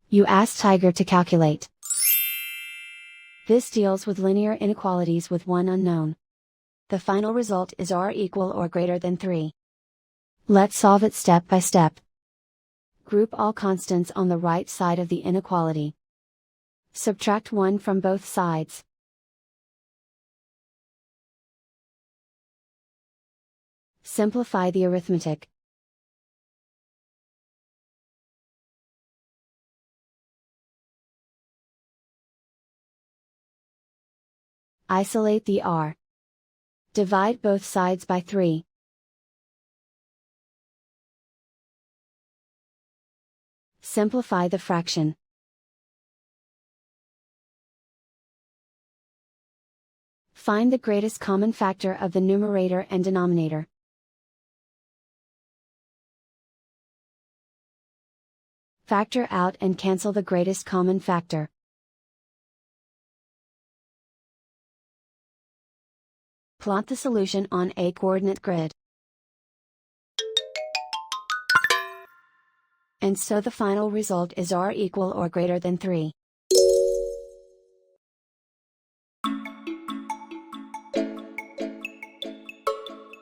You ask Tiger to calculate. This deals with linear inequalities with one unknown. The final result is r equal or greater than 3. Let's solve it step by step. Group all constants on the right side of the inequality. Subtract 1 from both sides. Simplify the arithmetic. Isolate the r. Divide both sides by 3. Simplify the fraction. Find the greatest common factor of the numerator and denominator. Factor out and cancel the greatest common factor. Plot the solution on a coordinate grid. And so the final result is r equal or greater than 3.